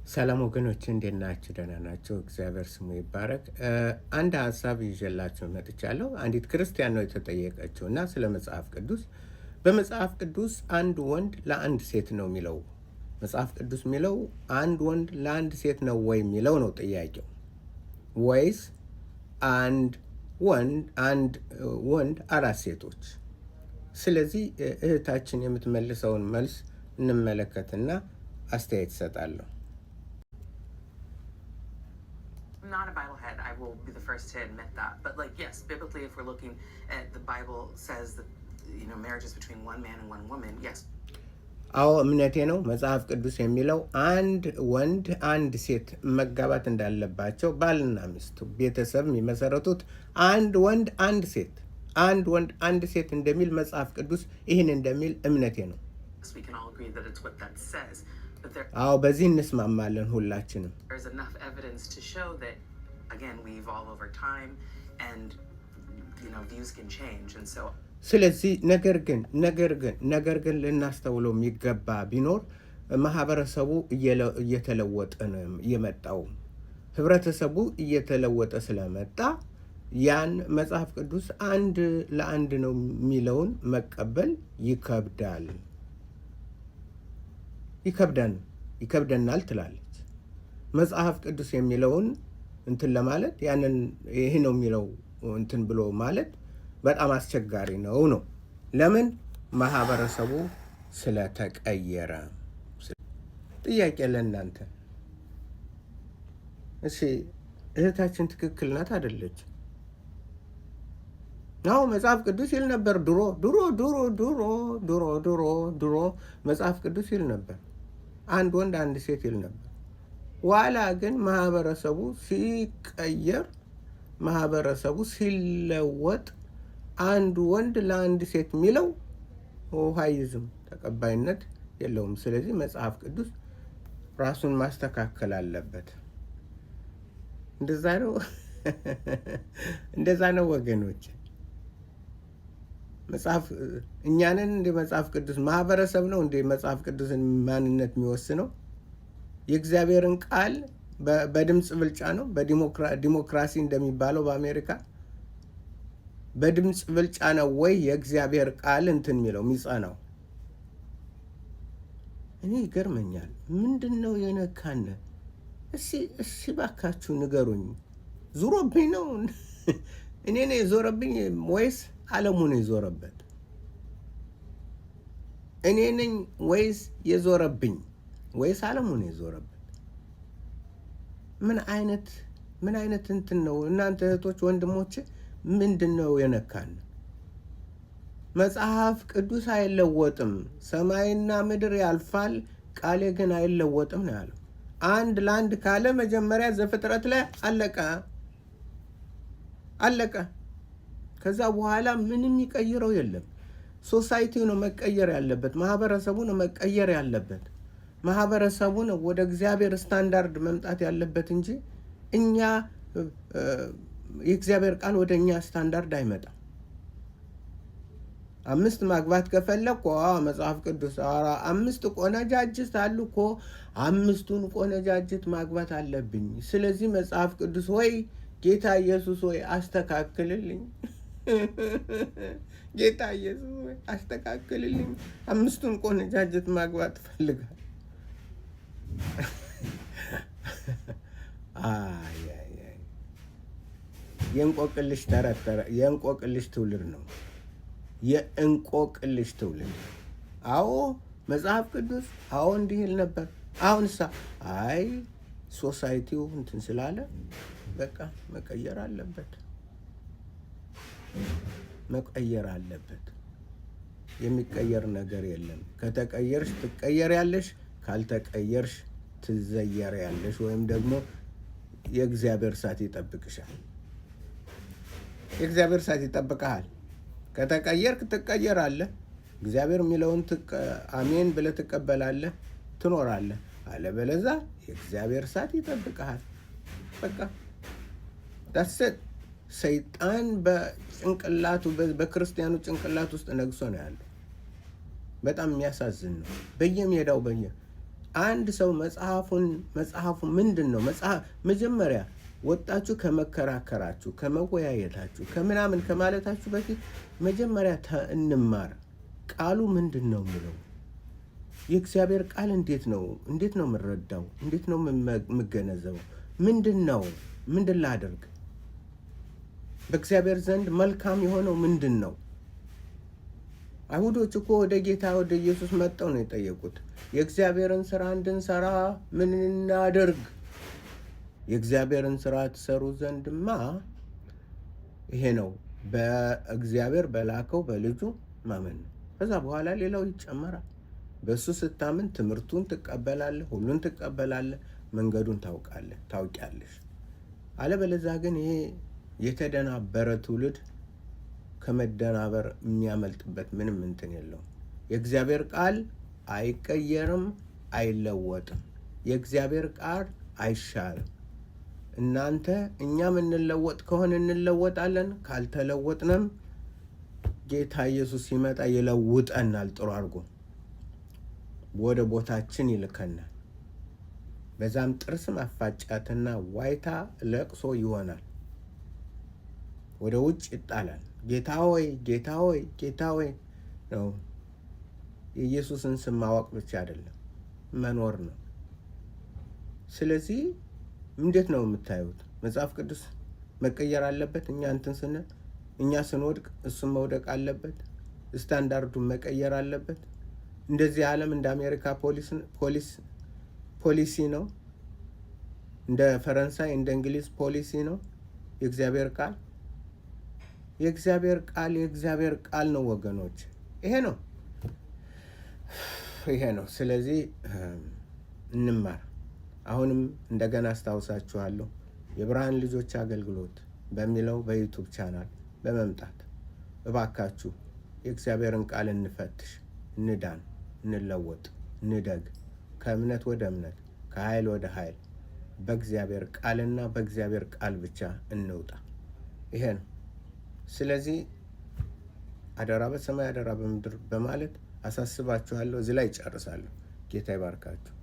ሰላም ወገኖች እንዴት ናችሁ? ደህና ናቸው። እግዚአብሔር ስሙ ይባረክ። አንድ ሀሳብ ይዤላችሁ መጥቻለሁ። አንዲት ክርስቲያን ነው የተጠየቀችው እና ስለ መጽሐፍ ቅዱስ በመጽሐፍ ቅዱስ አንድ ወንድ ለአንድ ሴት ነው የሚለው መጽሐፍ ቅዱስ የሚለው አንድ ወንድ ለአንድ ሴት ነው ወይ የሚለው ነው ጥያቄው፣ ወይስ አንድ ወንድ አራት ሴቶች? ስለዚህ እህታችን የምትመልሰውን መልስ እንመለከትና አስተያየት እሰጣለሁ። I'm not a Bible head. I will be the first to admit that. But yes, biblically, if we're looking at the Bible says that marriage is between one man and one woman. Yes. አዎ እምነቴ ነው። መጽሐፍ ቅዱስ የሚለው አንድ ወንድ አንድ ሴት መጋባት እንዳለባቸው ባልና ሚስት ቤተሰብ የሚመሰረቱት አንድ ወንድ አንድ ሴት እንደሚል መጽሐፍ ቅዱስ ይህን እንደሚል እምነቴ ነው። We can all agree that it's what that says. አዎ በዚህ እንስማማለን ሁላችንም። There's enough evidence to show that again we evolve over time and views can change and so ስለዚህ ነገር ግን ልናስተውለው የሚገባ ቢኖር ማህበረሰቡ እየተለወጠ ነው የመጣው። ህብረተሰቡ እየተለወጠ ስለመጣ ያን መጽሐፍ ቅዱስ አንድ ለአንድ ነው የሚለውን መቀበል ይከብደናል ትላለች። መጽሐፍ ቅዱስ የሚለውን እንትን ለማለት ያንን ይሄ ነው የሚለው እንትን ብሎ ማለት በጣም አስቸጋሪ ነው። ለምን? ማህበረሰቡ ስለተቀየረ። ጥያቄ ለእናንተ፣ እሺ እህታችን ትክክል ናት አይደለች? አዎ መጽሐፍ ቅዱስ ይል ነበር ድሮ መጽሐፍ ቅዱስ ይል ነበር አንድ ወንድ አንድ ሴት ይል ነበር። ኋላ ግን ማህበረሰቡ ሲለወጥ አንድ ወንድ ለአንድ ሴት የሚለው ሆሃይዝም ተቀባይነት የለውም። ስለዚህ መጽሐፍ ቅዱስ ራሱን ማስተካከል አለበት። እንደዛ ነው ወገኖች። እኛንን እንደ መጽሐፍ ቅዱስ ማህበረሰብ ነው እንደ መጽሐፍ ቅዱስን ማንነት የሚወስነው? የእግዚአብሔርን ቃል በድምፅ ብልጫ ነው። በዲሞክራሲ እንደሚባለው በአሜሪካ በድምፅ ብልጫ ነው ወይ የእግዚአብሔር ቃል እንትን የሚለው የሚጸናው? እኔ ይገርመኛል። ምንድን ነው የነካነ? እሺ ባካችሁ ንገሩኝ። ዙሮብኝ ነው እኔ ነው የዞረብኝ ወይስ ዓለሙ ነው የዞረበት? እኔ ነኝ ወይስ የዞረብኝ ወይስ ዓለሙ ነው የዞረበት? ምን አይነት እንትን ነው? እናንተ እህቶች ወንድሞች፣ ምንድን ነው የነካን? መጽሐፍ ቅዱስ አይለወጥም። ሰማይና ምድር ያልፋል፣ ቃሌ ግን አይለወጥም ነው ያለው። አንድ ለአንድ ካለ መጀመሪያ ዘፍጥረት ላይ አለቀ። ከዛ በኋላ ምንም ይቀይረው የለም። ሶሳይቲው ነው መቀየር ያለበት፣ ማህበረሰቡ ነው መቀየር ያለበት። ማህበረሰቡ ነው ወደ እግዚአብሔር ስታንዳርድ መምጣት ያለበት እንጂ እኛ የእግዚአብሔር ቃል ወደ እኛ ስታንዳርድ አይመጣም። 5 ማግባት ከፈለኩ መጽሐፍ ቅዱስ 5 ቆነጃጅት አሉ እኮ 5ቱን ቆነጃጅት ማግባት አለብኝ። ስለዚህ መጽሐፍ ቅዱስ ወይ ጌታ ኢየሱስ ወይ አስተካክልልኝ፣ ጌታ ኢየሱስ ወይ አስተካክልልኝ፣ 5ቱን ቆነጃጅት ማግባት ፈልጋለሁ። የእንቆቅልሽ ትውልድ ነው። የእንቆቅልሽ ትውልድ። አዎ መጽሐፍ ቅዱስ እንዲህ ይል ነበር። አሁንሳ ሶሳይቲው እንትን ስላለ በቃ መቀየር አለበት። የሚቀየር ነገር የለም። ከተቀየርሽ ትቀየሪያለሽ፣ ካልተቀየርሽ ትዘየሪያለሽ፣ ወይም ደግሞ የእግዚአብሔር እሳት ይጠብቅሻል። የእግዚአብሔር እሳት ይጠብቅሃል። ከተቀየርክ ትቀየራለህ። እግዚአብሔር የሚለውን አሜን ብለህ ትቀበላለህ፣ ትኖራለህ። አለበለዛ የእግዚአብሔር እሳት ይጠብቅሃል። በቃ ዳስት ሰይጣን በጭንቅላቱ በክርስቲያኑ ጭንቅላት ውስጥ ነግሶ ነው ያለው። በጣም የሚያሳዝን ነው። በየሜዳው አንድ ሰው መጽሐፉ ምንድን ነው? መጀመሪያ ወጣችሁ ከመከራከራችሁ ከመወያየታችሁ ከምናምን ከማለታችሁ በፊት መጀመሪያ እንማር። ቃሉ ምንድን ነው የሚለው? የእግዚአብሔር ቃል እንዴት ነው የምረዳው? እንዴት ነው የምገነዘበው? ምንድን ላደርግ? በእግዚአብሔር ዘንድ መልካም የሆነው ምንድን ነው? አይሁዶች እኮ ወደ ጌታ ወደ ኢየሱስ መጥተው ነው የጠየቁት። የእግዚአብሔርን ስራ እንድንሰራ ምን እናደርግ? የእግዚአብሔርን ስራ ትሰሩ ዘንድማ ይሄ ነው፣ በእግዚአብሔር በላከው በልጁ ማመን ነው። ከዛ በኋላ ሌላው ይጨመራል። በእሱ ስታምን ትምህርቱን ትቀበላለህ፣ ሁሉን ትቀበላለህ፣ መንገዱን ታውቂያለሽ። አለበለዚያ ግን ይሄ የተደናበረ ትውልድ ከመደናበር የሚያመልጥበት ምንም እንትን የለውም። የእግዚአብሔር ቃል አይቀየርም፣ አይለወጥም። የእግዚአብሔር ቃል አይሻርም። እኛ የምንለወጥ ከሆነ እንለወጣለን። ካልተለወጥንም ጌታ ኢየሱስ ሲመጣ ይለውጠናል። ጥሩ አድርጎ ወደ ቦታችን ይልከናል። በዛም ጥርስ ማፋጫትና ዋይታ ለቅሶ ይሆናል። ወደ ውጭ ይጣላል። ጌታ ሆይ ጌታ ሆይ ጌታ ሆይ ነው። የኢየሱስን ስም ማወቅ ብቻ አይደለም፣ መኖር ነው። ስለዚህ እንዴት ነው የምታዩት? መጽሐፍ ቅዱስ መቀየር አለበት። እኛ ስንወድቅ እሱም መውደቅ አለበት። ስታንዳርዱን መቀየር አለበት። እንደዚህ ዓለም እንደ አሜሪካ ፖሊሲ ነው፣ እንደ ፈረንሳይ እንደ እንግሊዝ ፖሊሲ ነው። የእግዚአብሔር ቃል ነው ወገኖች። ይሄ ነው። ስለዚህ እንማር። አሁንም እንደገና አስታውሳችኋለሁ፣ የብርሃን ልጆች አገልግሎት በሚለው በዩቱብ ቻናል በመምጣት እባካችሁ የእግዚአብሔርን ቃል እንፈትሽ፣ እንዳን፣ እንለወጥ፣ እንደግ፣ ከእምነት ወደ እምነት፣ ከኃይል ወደ ኃይል፣ በእግዚአብሔር ቃልና በእግዚአብሔር ቃል ብቻ እንውጣ። ይሄ ነው። ስለዚህ አደራ በሰማይ አደራ በምድር በማለት አሳስባችኋለሁ። እዚህ ላይ ይጨርሳለሁ። ጌታ ይባርካችሁ።